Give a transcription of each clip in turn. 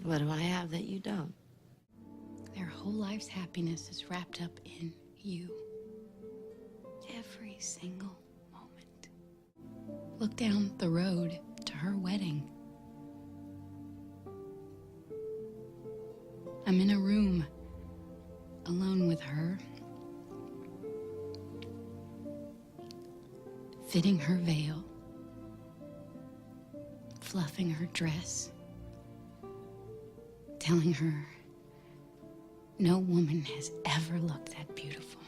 What do I have that you don't? Their whole life's happiness is wrapped up in you. Every single moment. Look down the road to her wedding. I'm in a room, alone with her, fitting her veil, fluffing her dress, telling her no woman has ever looked that beautiful.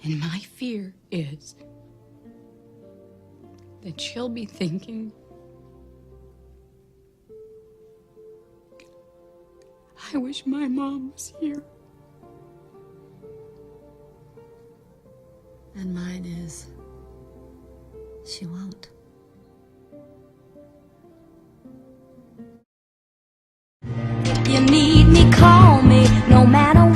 And my fear is that she'll be thinking, I wish my mom was here. And mine is, she won't. If you need me, call me, no matter